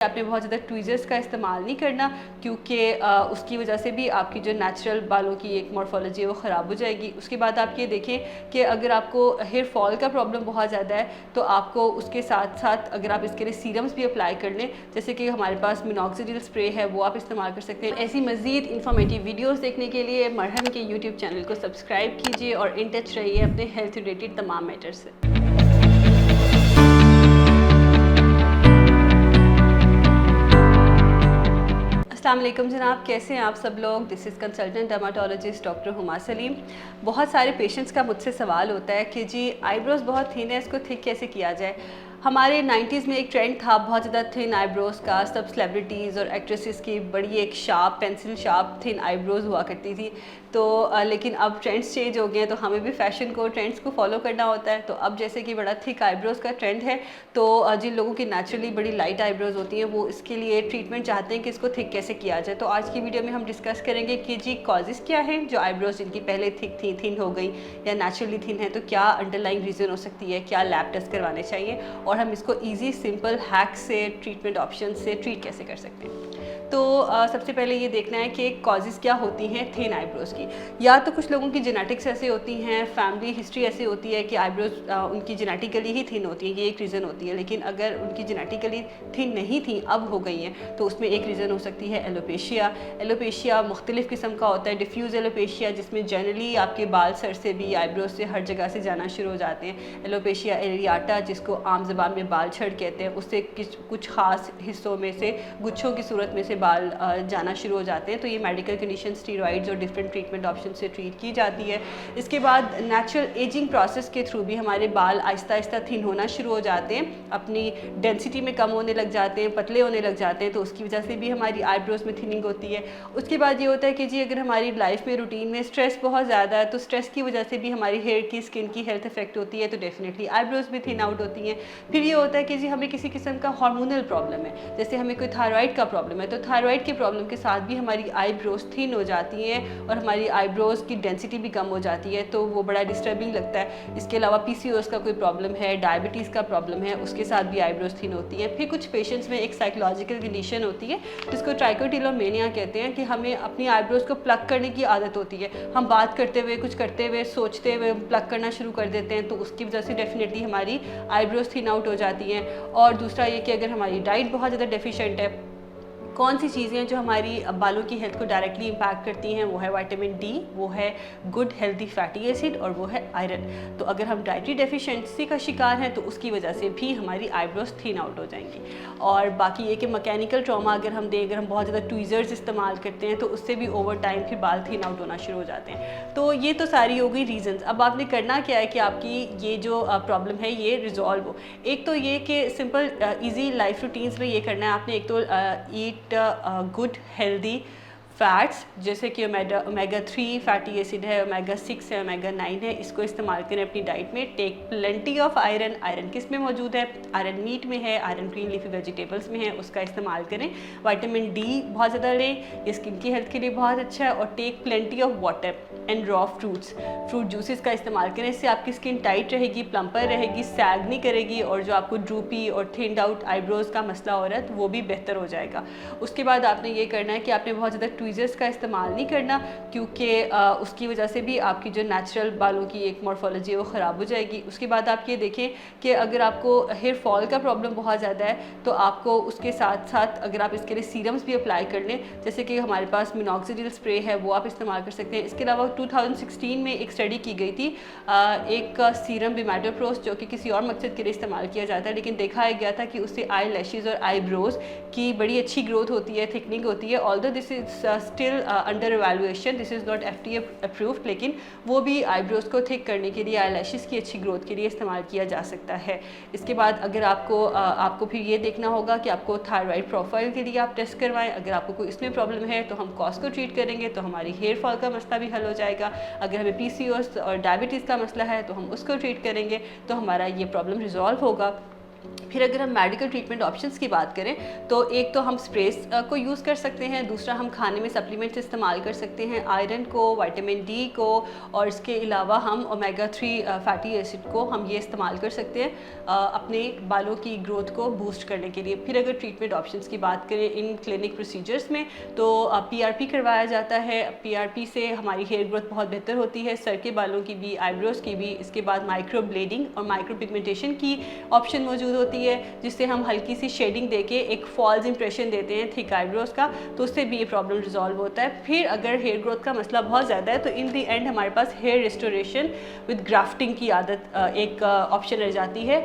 आपने बहुत ज़्यादा ट्वीज़र्स का इस्तेमाल नहीं करना, क्योंकि उसकी वजह से भी आपकी जो नेचुरल बालों की एक मॉर्फोलॉजी है वो ख़राब हो जाएगी। उसके बाद आप ये देखें कि अगर आपको हेयर फॉल का प्रॉब्लम बहुत ज़्यादा है तो आपको उसके साथ साथ अगर आप इसके लिए सीरम्स भी अप्लाई कर लें, जैसे कि हमारे पास मिनॉक्सिडिल स्प्रे है, वो आप इस्तेमाल कर सकते हैं। ऐसी मज़ीद इन्फॉर्मेटिव वीडियोज़ देखने के लिए मरहम के यूट्यूब चैनल को सब्सक्राइब कीजिए और इन टच रहिए अपने हेल्थ रिलेटेड तमाम मैटर से। अस्सलाम वालेकुम जनाब, कैसे हैं आप सब लोग। This is consultant dermatologist doctor Huma Salim. बहुत सारे पेशेंट्स का मुझसे सवाल होता है कि जी आईब्रोज़ बहुत थिन है, इसको थिक कैसे किया जाए। हमारे 90s में एक ट्रेंड था बहुत ज़्यादा थिन आईब्रोज़ का। सब सेलिब्रिटीज़ और एक्ट्रेसेस की बड़ी एक sharp pencil sharp thin eyebrows हुआ करती थी। तो लेकिन अब ट्रेंड्स चेंज हो गए हैं, तो हमें भी फ़ैशन को ट्रेंड्स को फॉलो करना होता है। तो अब जैसे कि बड़ा थिक आईब्रोज़ का ट्रेंड है, तो जिन लोगों की नेचुरली बड़ी लाइट आईब्रोज़ होती हैं वो इसके लिए ट्रीटमेंट चाहते हैं कि इसको थिक कैसे किया जाए। तो आज की वीडियो में हम डिस्कस करेंगे कि जी कॉजेज़ क्या हैं जो आईब्रोज़ जिनकी पहले थिक थी थिन हो गई या नेचुरली थिन है, तो क्या अंडरलाइंग रीज़न हो सकती है, क्या लैब टेस्ट करवाने चाहिए और हम इसको ईजी सिंपल हैक से ट्रीटमेंट ऑप्शन से ट्रीट कैसे कर सकते हैं। तो सबसे पहले ये देखना है कि कॉजेज़ क्या होती हैं थिन आईब्रोज़ की। या तो कुछ लोगों की जेनेटिक्स ऐसे होती हैं, फैमिली हिस्ट्री ऐसी होती है कि आईब्रोज़ उनकी जेनेटिकली ही थिन होती है, ये एक रीज़न होती है। लेकिन अगर उनकी जेनेटिकली थिन नहीं थी, अब हो गई हैं, तो उसमें एक रीज़न हो सकती है एलोपेशिया। एलोपेशिया मुख्तलिफ़ किस्म का होता है। डिफ्यूज़ एलोपेशिया जिसमें जनरली आपके बाल सर से भी आईब्रोज़ से हर जगह से जाना शुरू हो जाते हैं। एलोपेशिया एरियाटा जिसको आम ज़बान में बाल छड़ कहते हैं, उससे कुछ ख़ास हिस्सों में से गुच्छों की सूरत में से बाल जाना शुरू हो जाते हैं। तो ये मेडिकल कंडीशन स्टीरॉइड्स और डिफरेंट ट्रीटमेंट ऑप्शन से ट्रीट की जाती है। इसके बाद नेचुरल एजिंग प्रोसेस के थ्रू भी हमारे बाल आहिस्ता आहिस्ता थिन होना शुरू हो जाते हैं, अपनी डेंसिटी में कम होने लग जाते हैं, पतले होने लग जाते हैं। तो उसकी वजह से भी हमारी आईब्रोज़ में थिनिंग होती है। उसके बाद ये होता है कि जी अगर हमारी लाइफ में रूटीन में स्ट्रेस बहुत ज़्यादा है, तो स्ट्रेस की वजह से भी हमारी हेयर की स्किन की हेल्थ इफेक्ट होती है, तो डेफिनेटली आईब्रोज़ भी थिन आउट होती हैं। फिर ये होता है कि जी हमें किसी किस्म का हार्मोनल प्रॉब्लम है, जैसे हमें कोई थायराइड का प्रॉब्लम है, तो थायराइड के प्रॉब्लम के साथ भी हमारी आईब्रोज़ थिन हो जाती हैं और हमारी आईब्रोज़ की डेंसिटी भी कम हो जाती है। तो वो बड़ा डिस्टर्बिंग लगता है। इसके अलावा पीसीओएस का कोई प्रॉब्लम है, डायबिटीज़ का प्रॉब्लम है, उसके साथ भी आईब्रोज़ थिन होती हैं। फिर कुछ पेशेंट्स में एक साइकोलॉजिकल कंडीशन होती है जिसको ट्राइकोटिलोमेनिया कहते हैं, कि हमें अपनी आईब्रोज़ को प्लग करने की आदत होती है। हम बात करते हुए, कुछ करते हुए, सोचते हुए प्लग करना शुरू कर देते हैं, तो उसकी वजह से डेफिनेटली हमारी आईब्रोज़ थिन आउट हो जाती हैं। और दूसरा ये कि अगर हमारी डाइट बहुत ज़्यादा डेफिशिएंट है, कौन सी चीज़ें जो हमारी बालों की हेल्थ को डायरेक्टली इम्पैक्ट करती हैं, वो है विटामिन डी, वो है गुड हेल्दी फैटी एसिड और वो है आयरन। तो अगर हम डाइटरी डेफिशिएंसी का शिकार हैं तो उसकी वजह से भी हमारी आईब्रोज़ थिन आउट हो जाएंगी। और बाकी ये कि मैकेनिकल ट्रॉमा अगर हम दें, अगर हम बहुत ज़्यादा ट्वीज़र्स इस्तेमाल करते हैं, तो उससे भी ओवर टाइम फिर बाल थिन आउट होना शुरू हो जाते हैं। तो ये तो सारी हो गई रीज़न्स। अब आपने करना क्या है कि आपकी ये जो प्रॉब्लम है ये रिजॉल्व हो। एक तो ये कि सिंपल ईजी लाइफ रूटीन्स में ये करना है आपने। एक तो ईट गुड हेल्दी फैट्स, जैसे कि ओमेगा 3 फैटी एसिड है, ओमेगा 6 है, ओमेगा 9 है, इसको इस्तेमाल करें अपनी डाइट में। Take plenty of iron. Iron किस में मौजूद है? आयरन मीट में है, आयरन ग्रीन लीफी वेजिटेबल्स में है, उसका इस्तेमाल करें। विटामिन डी बहुत ज़्यादा लें, ये स्किन की हेल्थ के लिए बहुत अच्छा है। और take plenty of water and raw fruits, fruit juices का इस्तेमाल करें। इससे आपकी स्किन टाइट रहेगी, प्लम्पर रहेगी, सैग नहीं करेगी, और जो आपको ड्रूपी और थिंड आउट आईब्रोज़ का मसला हो रहा है तो वो भी बेहतर हो जाएगा। उसके बाद आपने ये करना है कि आपने बहुत ज़्यादा ट्वीज़र्स का इस्तेमाल नहीं करना, क्योंकि उसकी वजह से भी आपकी जो नेचुरल बालों की एक मॉर्फोलॉजी है वो ख़राब हो जाएगी। उसके बाद आप ये देखें कि अगर आपको हेयर फॉल का प्रॉब्लम बहुत ज़्यादा है, तो आपको उसके साथ साथ अगर आप इसके लिए सीरम्स भी अप्लाई कर लें, जैसे कि हमारे पास मिनॉक्सिडिल स्प्रे है, वो आप इस्तेमाल कर सकते हैं। इसके अलावा 2016 में एक स्टडी की गई थी, एक सीरम बिमेडोप्रोस जो कि किसी और मकसद के लिए इस्तेमाल किया जाता है, लेकिन देखा गया था कि उससे आई लैशेज़ और आईब्रोज़ की बड़ी अच्छी ग्रोथ होती है, थिकनिंग होती है। Although this is still under evaluation, this is not FDA approved, लेकिन वो भी आईब्रोज़ को थिक करने के लिए, आई लैशेज़ की अच्छी ग्रोथ के लिए इस्तेमाल किया जा सकता है। इसके बाद अगर आपको फिर ये देखना होगा कि आपको थायराइड प्रोफाइल के लिए आप टेस्ट करवाएं। अगर आपको कोई इसमें प्रॉब्लम है तो हम कॉज को ट्रीट करेंगे, तो हमारी हेयर फॉल का मसला भी हल हो जाएगा। अगर हमें PCOS और डायबिटीज़ का मसला है तो हम उसको ट्रीट करेंगे, तो हमारा ये प्रॉब्लम रिजॉल्व होगा। फिर अगर हम मेडिकल ट्रीटमेंट ऑप्शंस की बात करें तो एक तो हम स्प्रेस को यूज़ कर सकते हैं, दूसरा हम खाने में सप्लीमेंट्स इस्तेमाल कर सकते हैं, आयरन को, विटामिन डी को, और इसके अलावा हम ओमेगा 3 फैटी एसिड को हम ये इस्तेमाल कर सकते हैं अपने बालों की ग्रोथ को बूस्ट करने के लिए। फिर अगर ट्रीटमेंट ऑप्शंस की बात करें इन क्लिनिक प्रोसीजर्स में तो पीआरपी करवाया जाता है। पीआरपी से हमारी हेयर ग्रोथ बहुत बेहतर होती है, सर के बालों की भी, आईब्रोज़ की भी। इसके बाद माइक्रो ब्लेडिंग और माइक्रो पिगमेंटेशन की ऑप्शन मौजूद होती है, जिससे हम हल्की सी शेडिंग देके एक फॉल्स इंप्रेशन देते हैं थिक आईब्रोज़ का, तो उससे भी ये प्रॉब्लम रिजॉल्व होता है। फिर अगर हेयर ग्रोथ का मसला बहुत ज़्यादा है तो इन दी एंड हमारे पास हेयर रिस्टोरेशन विद ग्राफ्टिंग की आदत एक ऑप्शन रह जाती है,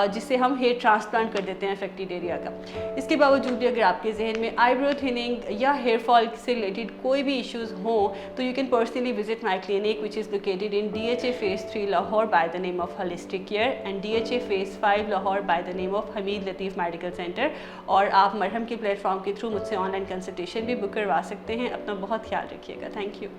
जिससे हम हेयर ट्रांसप्लांट कर देते हैं अफेक्टेड एरिया का। इसके बावजूद भी अगर आपके जहन में आईब्रो थिनिंग या हेयर फॉल से रिलेटेड कोई भी इश्यूज़ हों तो you can personally visit my clinic which is located in DHA Phase 3 Lahore by the name of holistic care and DHA Phase 5 Lahore by the name of Hamid Latif medical centre. और आप मरहम के platform के through मुझसे online consultation भी book करवा सकते हैं। अपना बहुत ख्याल रखिएगा। Thank you.